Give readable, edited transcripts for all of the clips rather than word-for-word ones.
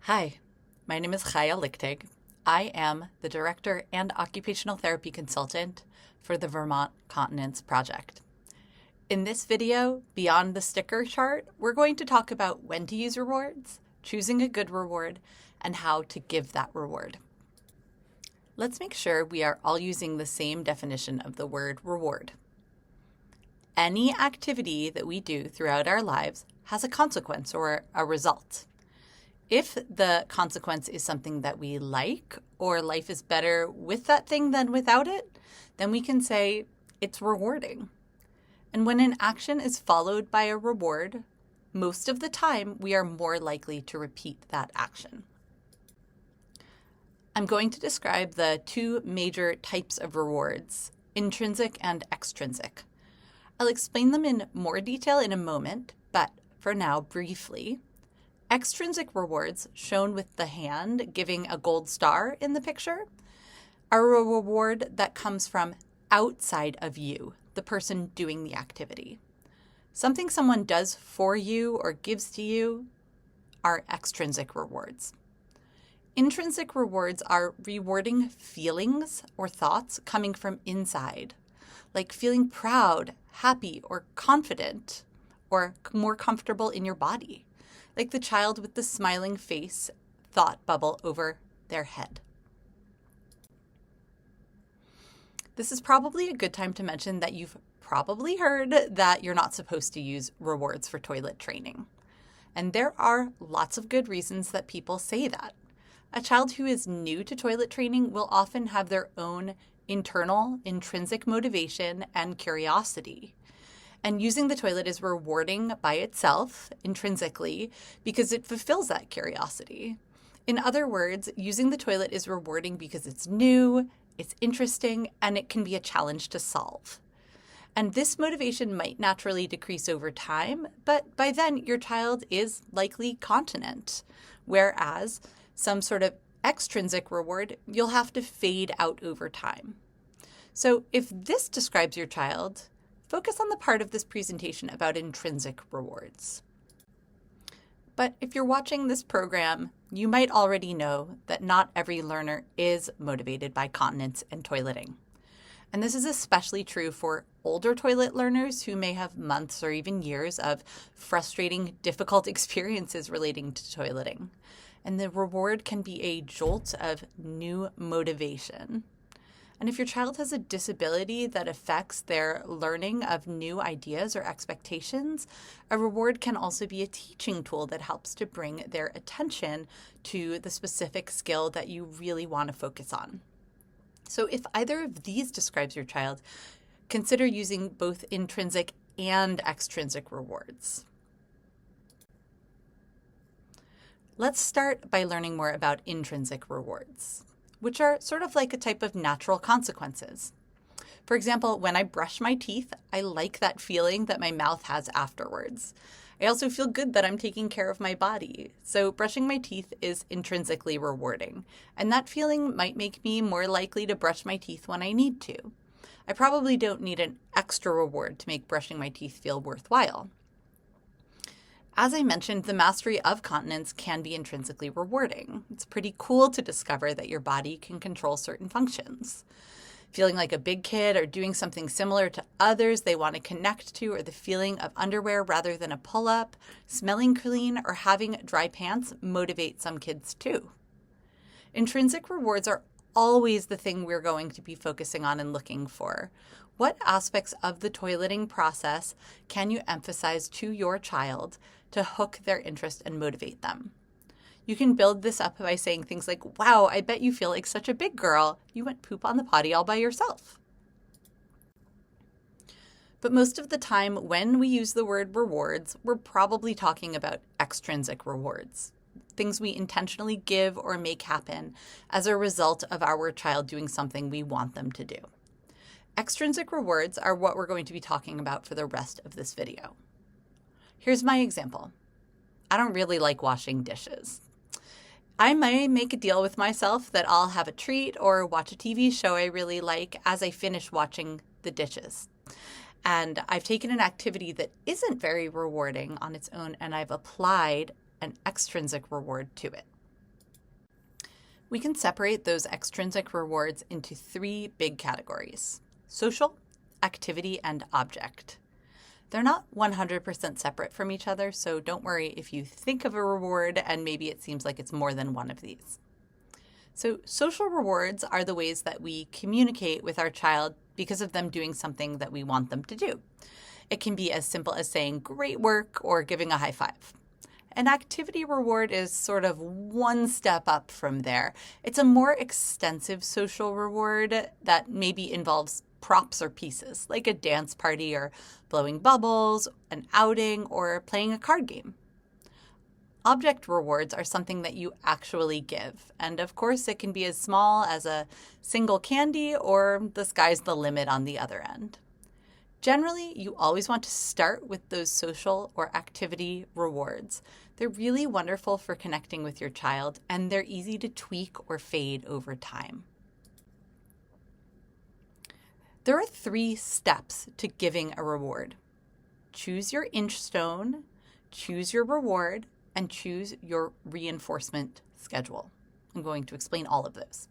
Hi, my name is Chaya Lichtig. I am the Director and Occupational Therapy Consultant for the Vermont Continence Project. In this video, beyond the sticker chart, we're going to talk about when to use rewards, choosing a good reward, and how to give that reward. Let's make sure we are all using the same definition of the word reward. Any activity that we do throughout our lives has a consequence or a result. If the consequence is something that we like, or life is better with that thing than without it, then we can say it's rewarding. And when an action is followed by a reward, most of the time we are more likely to repeat that action. I'm going to describe the two major types of rewards, intrinsic and extrinsic. I'll explain them in more detail in a moment, but for now, briefly. Extrinsic rewards, shown with the hand giving a gold star in the picture, are a reward that comes from outside of you, the person doing the activity. Something someone does for you or gives to you are extrinsic rewards. Intrinsic rewards are rewarding feelings or thoughts coming from inside, like feeling proud, happy, or confident, or more comfortable in your body, like the child with the smiling face thought bubble over their head. This is probably a good time to mention that you've probably heard that you're not supposed to use rewards for toilet training. And there are lots of good reasons that people say that. A child who is new to toilet training will often have their own internal, intrinsic motivation and curiosity. And using the toilet is rewarding by itself, intrinsically, because it fulfills that curiosity. In other words, using the toilet is rewarding because it's new, it's interesting, and it can be a challenge to solve. And this motivation might naturally decrease over time, but by then your child is likely continent, whereas some sort of extrinsic reward you'll have to fade out over time. So if this describes your child, focus on the part of this presentation about intrinsic rewards. But if you're watching this program, you might already know that not every learner is motivated by continence and toileting. And this is especially true for older toilet learners who may have months or even years of frustrating, difficult experiences relating to toileting. And the reward can be a jolt of new motivation. And if your child has a disability that affects their learning of new ideas or expectations, a reward can also be a teaching tool that helps to bring their attention to the specific skill that you really want to focus on. So if either of these describes your child, consider using both intrinsic and extrinsic rewards. Let's start by learning more about intrinsic rewards, which are sort of like a type of natural consequences. For example, when I brush my teeth, I like that feeling that my mouth has afterwards. I also feel good that I'm taking care of my body. So brushing my teeth is intrinsically rewarding, and that feeling might make me more likely to brush my teeth when I need to. I probably don't need an extra reward to make brushing my teeth feel worthwhile. As I mentioned, the mastery of continence can be intrinsically rewarding. It's pretty cool to discover that your body can control certain functions. Feeling like a big kid or doing something similar to others they want to connect to, or the feeling of underwear rather than a pull-up, smelling clean, or having dry pants motivate some kids too. Intrinsic rewards are always the thing we're going to be focusing on and looking for. What aspects of the toileting process can you emphasize to your child to hook their interest and motivate them? You can build this up by saying things like, "Wow, I bet you feel like such a big girl. You went poop on the potty all by yourself." But most of the time when we use the word rewards, we're probably talking about extrinsic rewards, things we intentionally give or make happen as a result of our child doing something we want them to do. Extrinsic rewards are what we're going to be talking about for the rest of this video. Here's my example. I don't really like washing dishes. I might make a deal with myself that I'll have a treat or watch a TV show I really like as I finish washing the dishes. And I've taken an activity that isn't very rewarding on its own and I've applied an extrinsic reward to it. We can separate those extrinsic rewards into three big categories: social, activity, and object. They're not 100% separate from each other, so don't worry if you think of a reward and maybe it seems like it's more than one of these. So social rewards are the ways that we communicate with our child because of them doing something that we want them to do. It can be as simple as saying great work or giving a high five. An activity reward is sort of one step up from there. It's a more extensive social reward that maybe involves props or pieces, like a dance party or blowing bubbles, an outing, or playing a card game. Object rewards are something that you actually give, and of course it can be as small as a single candy or the sky's the limit on the other end. Generally, you always want to start with those social or activity rewards. They're really wonderful for connecting with your child, and they're easy to tweak or fade over time. There are 3 steps to giving a reward. Choose your Inchstone, choose your reward, and choose your reinforcement schedule. I'm going to explain all of those.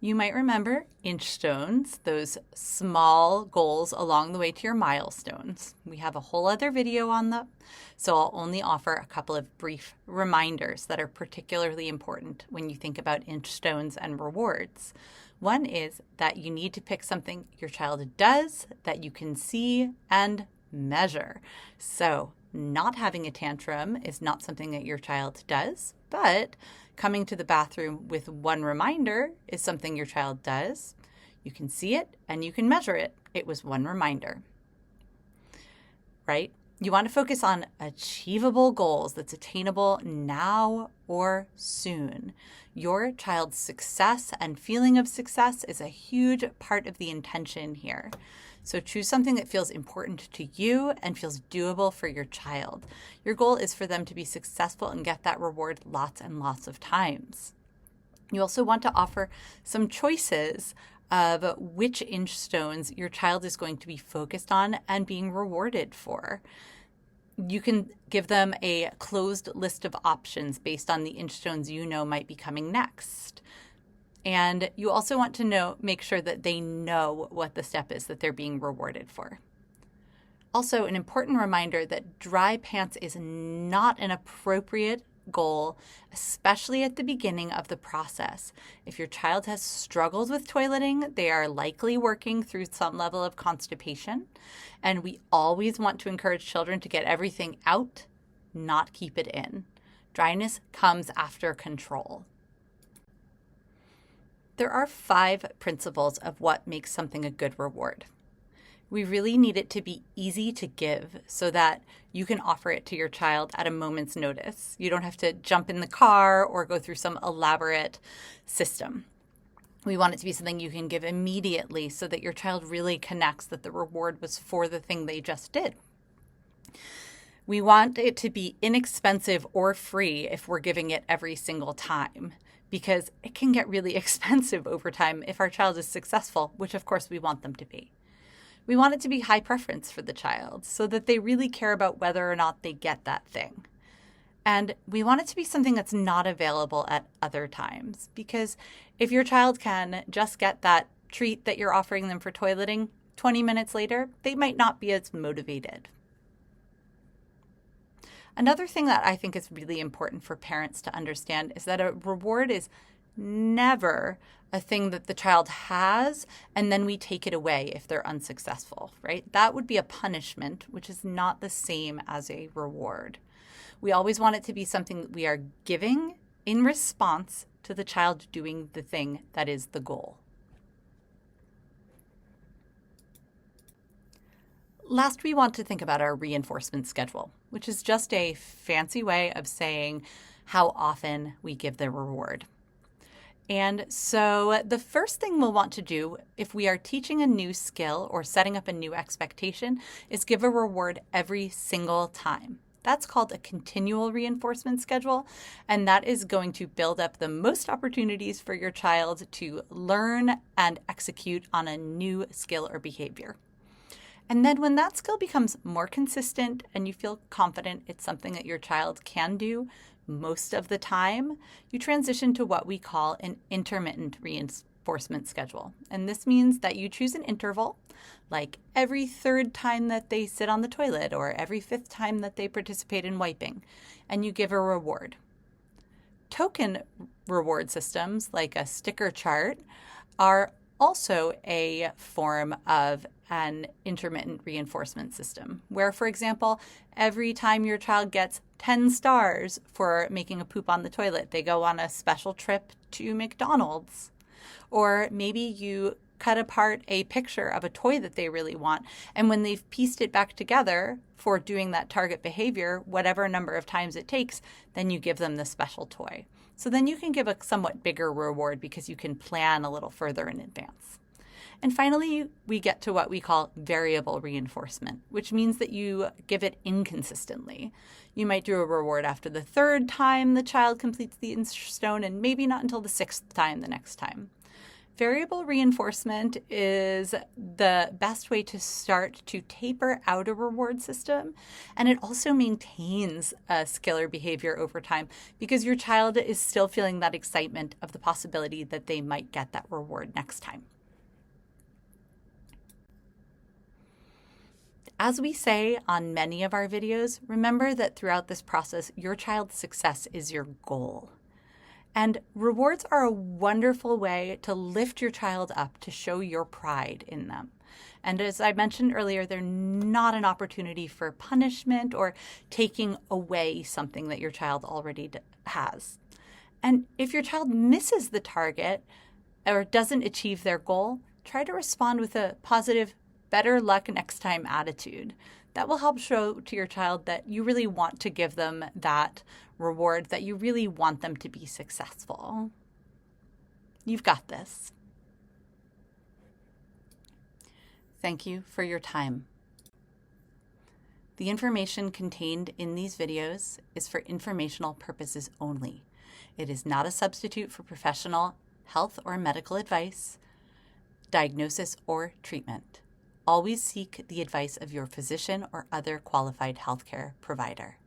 You might remember Inchstones, those small goals along the way to your milestones. We have a whole other video on them, so I'll only offer a couple of brief reminders that are particularly important when you think about Inchstones and rewards. One is that you need to pick something your child does that you can see and measure. So not having a tantrum is not something that your child does, but coming to the bathroom with one reminder is something your child does. You can see it and you can measure it. It was one reminder, right? You want to focus on achievable goals that's attainable now or soon. Your child's success and feeling of success is a huge part of the intention here. So choose something that feels important to you and feels doable for your child. Your goal is for them to be successful and get that reward lots and lots of times. You also want to offer some choices of which Inchstones your child is going to be focused on and being rewarded for. You can give them a closed list of options based on the Inchstones you know might be coming next. And you also want to make sure that they know what the step is that they're being rewarded for. Also, an important reminder that dry pants is not an appropriate goal, especially at the beginning of the process. If your child has struggled with toileting, they are likely working through some level of constipation. And we always want to encourage children to get everything out, not keep it in. Dryness comes after control. There are 5 principles of what makes something a good reward. We really need it to be easy to give so that you can offer it to your child at a moment's notice. You don't have to jump in the car or go through some elaborate system. We want it to be something you can give immediately so that your child really connects that the reward was for the thing they just did. We want it to be inexpensive or free if we're giving it every single time, because it can get really expensive over time if our child is successful, which of course we want them to be. We want it to be high preference for the child so that they really care about whether or not they get that thing. And we want it to be something that's not available at other times, because if your child can just get that treat that you're offering them for toileting 20 minutes later, they might not be as motivated. Another thing that I think is really important for parents to understand is that a reward is never a thing that the child has and then we take it away if they're unsuccessful, right? That would be a punishment, which is not the same as a reward. We always want it to be something that we are giving in response to the child doing the thing that is the goal. Last, we want to think about our reinforcement schedule, which is just a fancy way of saying how often we give the reward. And so the first thing we'll want to do if we are teaching a new skill or setting up a new expectation is give a reward every single time. That's called a continual reinforcement schedule, and that is going to build up the most opportunities for your child to learn and execute on a new skill or behavior. And then when that skill becomes more consistent and you feel confident it's something that your child can do, most of the time, you transition to what we call an intermittent reinforcement schedule. And this means that you choose an interval, like every third time that they sit on the toilet or every fifth time that they participate in wiping, and you give a reward. Token reward systems, like a sticker chart, are also a form of an intermittent reinforcement system, where, for example, every time your child gets 10 stars for making a poop on the toilet, they go on a special trip to McDonald's. Or maybe you cut apart a picture of a toy that they really want, and when they've pieced it back together for doing that target behavior, whatever number of times it takes, then you give them the special toy. So then you can give a somewhat bigger reward because you can plan a little further in advance. And finally, we get to what we call variable reinforcement, which means that you give it inconsistently. You might do a reward after the third time the child completes the Inchstone and maybe not until the sixth time the next time. Variable reinforcement is the best way to start to taper out a reward system, and it also maintains a skill or behavior over time because your child is still feeling that excitement of the possibility that they might get that reward next time. As we say on many of our videos, remember that throughout this process, your child's success is your goal. And rewards are a wonderful way to lift your child up, to show your pride in them. And as I mentioned earlier, they're not an opportunity for punishment or taking away something that your child already has. And if your child misses the target or doesn't achieve their goal, try to respond with a positive, better luck next time attitude. That will help show to your child that you really want to give them that reward, that you really want them to be successful. You've got this. Thank you for your time. The information contained in these videos is for informational purposes only. It is not a substitute for professional health or medical advice, diagnosis, or treatment. Always seek the advice of your physician or other qualified healthcare provider.